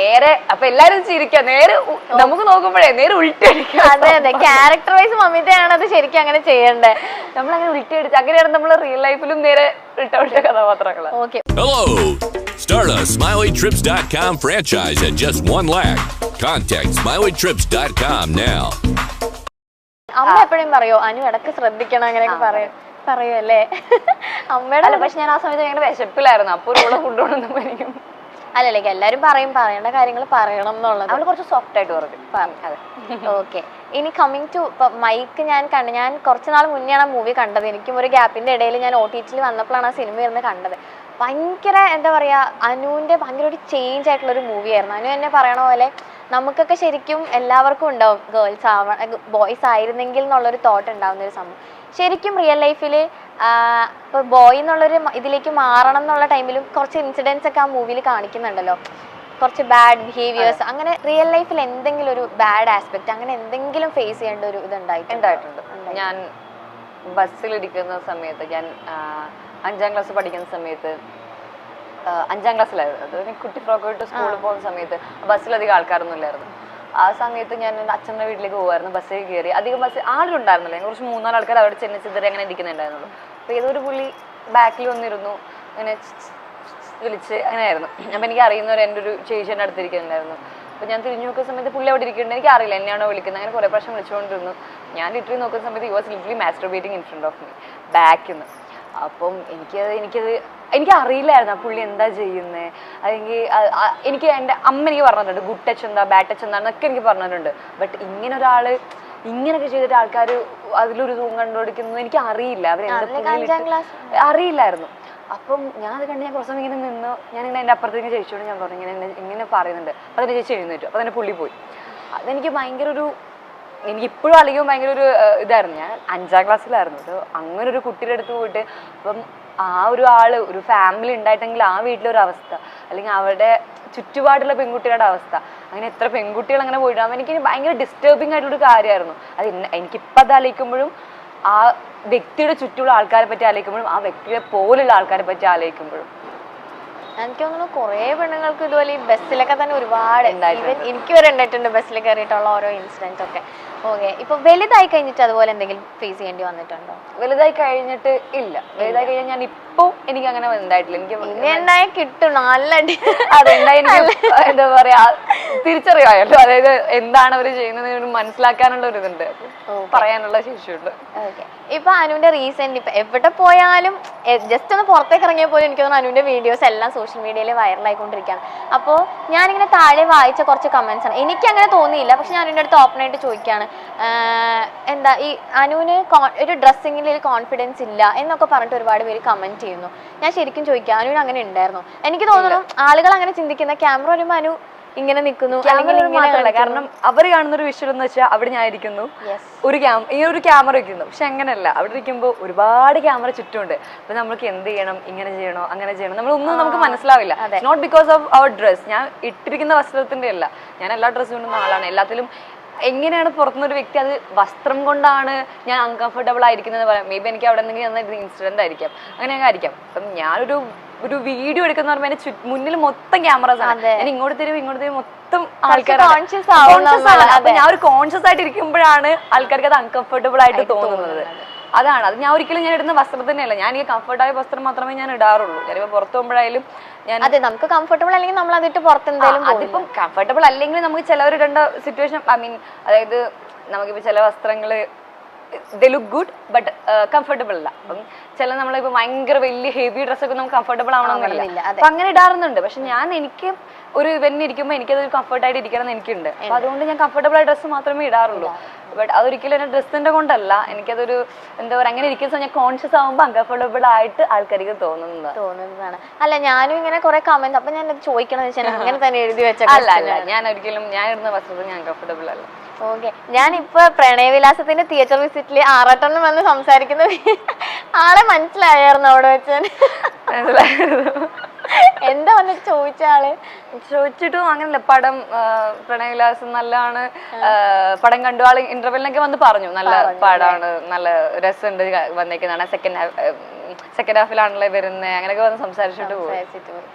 നേരെ അപ്പൊ എല്ലാരും ചിരിക്കാം, നേരെ നമുക്ക് നോക്കുമ്പോഴേ നേരെ ഉൾട്ടടിക്കാം. അതെ അതെ, ക്യാരക്ടർ വൈസ് മമിതയാണ് അത് ശരിക്കും അങ്ങനെ ചെയ്യണ്ടേ. നമ്മളങ്ങനെ ഉൾട്ടടിച്ച് അങ്ങനെയാണ് നമ്മൾ റിയൽ ലൈഫിലും നേരെ ഉൾട്ട കഥാപാത്രങ്ങൾ. Okay. Hello! Start a SmileyTrips.com franchise at just $1 lakh. Contact SmileyTrips.com now. അമ്മ എപ്പോഴും പറയോ അനു ഇടക്ക് ശ്രദ്ധിക്കണം അങ്ങനെയൊക്കെ പറയുമല്ലേ അമ്മയുടെ? പക്ഷെ ഞാൻ ആ സമയത്ത് ഭയങ്കര വിശപ്പിലായിരുന്നു, അപ്പൊ ഒരു കൊണ്ടുപോകണം എനിക്ക്. അല്ലല്ലേ, എല്ലാരും പറയേണ്ട കാര്യങ്ങൾ പറയണം എന്നുള്ളത്. അവള് കുറച്ച് സോഫ്റ്റ് ആയിട്ട് പറഞ്ഞു. അതെ. ഓക്കെ. ഇനി കമ്മിങ് ടു മൈക്ക്, ഞാൻ കുറച്ച് നാൾ മുന്നെയാണ് ആ മൂവി കണ്ടത്. എനിക്കും ഒരു ഗ്യാപ്പിന്റെ ഇടയിൽ ഞാൻ OTT വന്നപ്പോഴാണ് ആ സിനിമ ഇരുന്ന് കണ്ടത്. ഭയങ്കര എന്താ പറയാ, അനുവിന്റെ ഭയങ്കര ഒരു ചേഞ്ച് ആയിട്ടുള്ള ഒരു മൂവിയായിരുന്നു. അനു തന്നെ പറയണ പോലെ നമുക്കൊക്കെ ശരിക്കും എല്ലാവർക്കും ഉണ്ടാവും ബോയ്സ് ആയിരുന്നെങ്കിൽ എന്നുള്ളൊരു തോട്ട് ഉണ്ടാവുന്ന ഒരു സംഭവം. ശരിക്കും റിയൽ ലൈഫിൽ ഇപ്പോൾ ബോയ് എന്നുള്ളൊരു ഇതിലേക്ക് മാറണം എന്നുള്ള ടൈമിലും കുറച്ച് ഇൻസിഡൻസ് ഒക്കെ ആ മൂവിയിൽ കാണിക്കുന്നുണ്ടല്ലോ, കുറച്ച് ബാഡ് ബിഹേവിയേഴ്സ്. അങ്ങനെ റിയൽ ലൈഫിൽ എന്തെങ്കിലും ഒരു ബാഡ് ആസ്പെക്ട് അങ്ങനെ എന്തെങ്കിലും ഫേസ് ചെയ്യേണ്ട ഒരു ഉണ്ടായിട്ടുണ്ട്. ഞാൻ ബസ്സിലിരിക്കുന്ന സമയത്ത്, ഞാൻ 5ാം ക്ലാസ് പഠിക്കുന്ന സമയത്ത്, 5ാം ക്ലാസ്സിലായിരുന്നു, അത് കുട്ടി ഫ്രോക്ക് ഇട്ട് സ്കൂളിൽ പോകുന്ന സമയത്ത് ബസ്സിലധികം ആൾക്കാരൊന്നും ഇല്ലായിരുന്നു. ആ സമയത്ത് ഞാൻ എൻ്റെ അച്ഛൻ്റെ വീട്ടിലേക്ക് പോകുമായിരുന്നു. ബസ്സിൽ കയറി അധികം ആളുണ്ടായിരുന്നില്ല, കുറച്ച് 3-4 ആൾക്കാർ അവിടെ ചെന്ന് ചിതറി അങ്ങനെ ഇരിക്കുന്നുണ്ടായിരുന്നുള്ളൂ. അപ്പോൾ ഏതൊരു പുള്ളി ബാക്കിൽ വന്നിരുന്നു, അങ്ങനെ വിളിച്ച് അങ്ങനെയായിരുന്നു. അപ്പം എനിക്ക് അറിയുന്നവർ എൻ്റെ ഒരു ചേച്ചിയുടെ അടുത്തിരിക്കുന്നുണ്ടായിരുന്നു. അപ്പോൾ ഞാൻ തിരിഞ്ഞു നോക്കുന്ന സമയത്ത് പുള്ളി അവിടെ ഇരിക്കുന്നുണ്ട്, എനിക്ക് അറിയില്ല എന്നെയാണോ വിളിക്കുന്നത്. അങ്ങനെ കുറേ പ്രാവശ്യം വിളിച്ചുകൊണ്ടിരുന്നു. ഞാൻ ലിറ്ററലി നോക്കുന്ന സമയത്ത് you was literally masturbating in front of me, ബാക്കിൽ നിന്ന്. അപ്പം എനിക്ക് അറിയില്ലായിരുന്നു ആ പുള്ളി എന്താ ചെയ്യുന്നത്. അല്ലെങ്കിൽ എനിക്ക് എൻ്റെ അമ്മ എനിക്ക് പറഞ്ഞിട്ടുണ്ട് ഗുഡ് ടച്ച് എന്താ ബാഡ് ടച്ച് എന്താണെന്നൊക്കെ എനിക്ക് പറഞ്ഞിട്ടുണ്ട്. ബട്ട് ഇങ്ങനെ ഒരാൾ ഇങ്ങനെയൊക്കെ ചെയ്തിട്ട് ആൾക്കാർ അതിലൊരു സൂം കണ്ടുപിടിക്കുന്നത് എനിക്ക് അറിയില്ല, അറിയില്ലായിരുന്നു. അപ്പം ഞാൻ അത് കണ്ട് ഞാൻ കുറച്ച് സമയം ഇങ്ങനെ നിന്ന്, ഞാനിങ്ങനെ എൻ്റെ അപ്പുറത്തേക്ക് ചേച്ചിയോട് ഞാൻ പറഞ്ഞു ഇങ്ങനെ പറയുന്നുണ്ട്. അപ്പം അതിൻ്റെ ചേച്ചി എഴുന്നേറ്റു. അപ്പം തന്നെ പുള്ളി പോയി. അതെനിക്ക് ഭയങ്കര എനിക്കിപ്പോഴും അല്ലെങ്കിൽ ഭയങ്കര ഒരു ഇതായിരുന്നു. ഞാൻ 5ാം ക്ലാസ്സിലായിരുന്നു. അത് അങ്ങനെ ഒരു കുട്ടിയുടെ അടുത്ത് പോയിട്ട്, അപ്പം ആ ഒരു ഫാമിലി ഉണ്ടായിട്ടെങ്കിൽ ആ വീട്ടിലൊരു അവസ്ഥ, അല്ലെങ്കിൽ അവരുടെ ചുറ്റുപാടുള്ള പെൺകുട്ടികളുടെ അവസ്ഥ, അങ്ങനെ എത്ര പെൺകുട്ടികൾ അങ്ങനെ പോയിട്ടാകും. എനിക്ക് ഭയങ്കര ഡിസ്റ്റർബിങ് ആയിട്ടുള്ളൊരു കാര്യമായിരുന്നു അത്. എനിക്കിപ്പോൾ അത് ആലോചിക്കുമ്പോഴും, ആ വ്യക്തിയുടെ ചുറ്റുമുള്ള ആൾക്കാരെ പറ്റി ആലോചിക്കുമ്പോഴും, ആ വ്യക്തിയെ പോലുള്ള ആൾക്കാരെ പറ്റി ആലോചിക്കുമ്പോഴും എനിക്ക് തോന്നുന്നു കുറേ പെണ്ണുങ്ങൾക്ക് ഇതുപോലെ ഈ ബസ്സിലൊക്കെ തന്നെ ഒരുപാട് എനിക്ക് വരെ ഉണ്ടായിട്ടുണ്ട്, ബസ്സിൽ കയറിയിട്ടുള്ള ഓരോ ഇൻസിഡൻസ് ഒക്കെ. ഓക്കെ. ഇപ്പൊ വലുതായി കഴിഞ്ഞിട്ട് അതുപോലെ എന്തെങ്കിലും ഫേസ് ചെയ്യേണ്ടി വന്നിട്ടുണ്ടോ? വലുതായി കഴിഞ്ഞിട്ട് ഇല്ല. വലുതായി കഴിഞ്ഞാൽ ഞാൻ ഇപ്പൊ എനിക്ക് അങ്ങനെ ഉണ്ടായിട്ടില്ല. എനിക്ക് കിട്ടും നല്ല അതെന്തായി എനിക്ക് എന്താ പറയാ തിരിച്ചറിയാമല്ലോ, അതായത് എന്താണ് അവർ ചെയ്യുന്നത് മനസ്സിലാക്കാനുള്ള ഒരു ഇതുണ്ട്, പറയാനുള്ള ശേഷിയുണ്ട്. ഓക്കെ. ഇപ്പൊ അനുവിന്റെ റീസെന്റ് ഇപ്പൊ എവിടെ പോയാലും ജസ്റ്റ് ഒന്ന് പുറത്തേക്ക് ഇറങ്ങിയ പോലും എനിക്ക് തോന്നുന്നു അനുവിന്റെ വീഡിയോസ് എല്ലാം സോഷ്യൽ മീഡിയയിൽ വൈറലായിക്കൊണ്ടിരിക്കുകയാണ്. അപ്പോൾ ഞാനിങ്ങനെ താഴെ വായിച്ച കുറച്ച് കമന്റ്സ് ആണ്, എനിക്ക് അങ്ങനെ തോന്നിയില്ല. പക്ഷെ ഞാൻ അനുവിന്റെ അടുത്ത് ഓപ്പൺ ആയിട്ട് ചോദിക്കുകയാണ്, എന്താ ഈ അനുവിന് ഒരു ഡ്രസ്സിങ്ങിൽ കോൺഫിഡൻസ് ഇല്ല എന്നൊക്കെ പറഞ്ഞിട്ട് ഒരുപാട് പേര് കമന്റ് ചെയ്യുന്നു. ഞാൻ ശരിക്കും ചോദിക്കാം, അനുവിന് അങ്ങനെ ഉണ്ടായിരുന്നു? എനിക്ക് തോന്നുന്നു ആളുകൾ അങ്ങനെ ചിന്തിക്കുന്ന, ക്യാമറ വരുമ്പോൾ അനു ഇങ്ങനെ നിൽക്കുന്നു, കാരണം അവർ കാണുന്ന ഒരു വിഷ്വൽ എന്ന് വെച്ചാൽ അവിടെ ഞാൻ ഇരിക്കുന്നു, ഒരു ക്യാമറ വെക്കുന്നു. പക്ഷെ അങ്ങനെയല്ല, അവിടെ ഇരിക്കുമ്പോൾ ഒരുപാട് ക്യാമറ ചുറ്റുമുണ്ട്. അപ്പൊ നമ്മൾക്ക് എന്ത് ചെയ്യണം, ഇങ്ങനെ ചെയ്യണോ അങ്ങനെ ചെയ്യണം, നമ്മളൊന്നും നമുക്ക് മനസ്സിലാവില്ല. Not because of our dress, ഞാൻ ഇട്ടിരിക്കുന്ന വസ്ത്രത്തിന്റെ അല്ല, ഞാൻ എല്ലാ ഡ്രസ്സും കൊണ്ടുന്ന ആളാണ്. എല്ലാത്തിലും എങ്ങനെയാണ് പുറത്തുനിന്നൊരു വ്യക്തി അത് വസ്ത്രം കൊണ്ടാണ് ഞാൻ അൺകംഫർട്ടബിൾ ആയിരിക്കുന്നത് പറയാം. മേ ബി എനിക്ക് അവിടെ എന്തെങ്കിലും ഇൻസിഡന്റ് ആയിരിക്കാം, അങ്ങനെയൊക്കെ ആയിരിക്കാം. അപ്പം ഞാനൊരു വീഡിയോ എടുക്കുന്ന പറയുമ്പോൾ എന്റെ മുന്നിൽ മൊത്തം ക്യാമറാസ് ആണ്. ഞാൻ ഇങ്ങോട്ട് തരും മൊത്തം ആൾക്കാരാണ്. അപ്പൊ ഞാൻ ഒരു കോൺഷ്യസ് ആയിട്ട് ഇരിക്കുമ്പോഴാണ് ആൾക്കാർക്ക് അത് അൺകംഫർട്ടബിൾ ആയിട്ട് തോന്നുന്നത്. അതാണ് അത്. ഞാൻ ഒരിക്കലും ഞാൻ ഇടുന്ന വസ്ത്രം തന്നെയല്ല, ഞാൻ ഈ കംഫർട്ടായ വസ്ത്രം മാത്രമേ ഞാൻ ഇടാറുള്ളൂ. ഞാനിപ്പോ പുറത്തു പോകുമ്പോഴായാലും നമുക്ക് കംഫർട്ടബിൾ അല്ലെങ്കിൽ നമ്മൾ അതിട്ട് പുറത്തെന്തായാലും, അതിപ്പം കംഫർട്ടബിൾ അല്ലെങ്കിൽ നമുക്ക് ചിലവരിടേണ്ട സിറ്റുവേഷൻ, അതായത് നമുക്കിപ്പോ ചില വസ്ത്രങ്ങള് they look good but comfortable അല്ല. അപ്പം ചില നമ്മളിപ്പോ ഭയങ്കര വലിയ ഹെവി ഡ്രസ്സൊക്കെ നമുക്ക് കംഫർട്ടബിൾ ആവണമെന്നില്ല. അപ്പൊ അങ്ങനെ ഇടാറുണ്ട്. പക്ഷെ എനിക്ക് ഒരു ഇവന്റ് ഇരിക്കുമ്പോൾ എനിക്കത് കംഫർട്ടായിട്ട് ഇരിക്കണം എന്ന് എനിക്കുണ്ട്. അപ്പൊ അതുകൊണ്ട് ഞാൻ കംഫർട്ടബിൾ ആയ ഡ്രസ്സ് മാത്രമേ ഇടാറുള്ളൂ. ബട്ട് അതൊരിക്കലും എന്റെ ഡ്രസ്സിന്റെ കൊണ്ടല്ല, എനിക്കതൊരു എന്താ പറയുക, അങ്ങനെ ഇരിക്കുന്ന ഞാൻ കോൺഷ്യസ് ആവുമ്പോൾ അൺകംഫർട്ടബിൾ ആയിട്ട് ആൾക്കാർക്ക് തോന്നുന്നതാണ്. അല്ല, ഞാനും ഇങ്ങനെ കുറെ കമന്റ്, അപ്പൊ ഞാൻ ചോദിക്കണമെന്ന് വെച്ചാൽ അങ്ങനെ തന്നെ എഴുതി വെച്ച അല്ല, ഞാൻ ഇടുന്ന വസ്ത്രത്തിൽ ഞാൻ കംഫർട്ടബിൾ അല്ല. ഓക്കെ. ഞാനിപ്പോ പ്രണയവിലാസത്തിന്റെ തിയേറ്റർ വിസിറ്റില് ആറാട്ടണ്ണം വന്ന് സംസാരിക്കുന്ന ആളെ മനസ്സിലായിരുന്നു അവിടെ വെച്ച്. എന്താ വന്നിട്ട് ചോദിച്ച ആള്? ചോദിച്ചിട്ടും അങ്ങനല്ല, പടം പ്രണയവിലാസം നല്ലതാണ്, പടം കണ്ടു ആള് ഇന്റർവെല്ലിനൊക്കെ വന്ന് പറഞ്ഞു നല്ല പടമാണ്, നല്ല രസമുണ്ട് വന്നേക്കുന്നതാണ്, സെക്കൻഡ് ഹാഫിലാണല്ലേ വരുന്നത്, അങ്ങനെയൊക്കെ വന്ന് സംസാരിച്ചിട്ട് പോകും.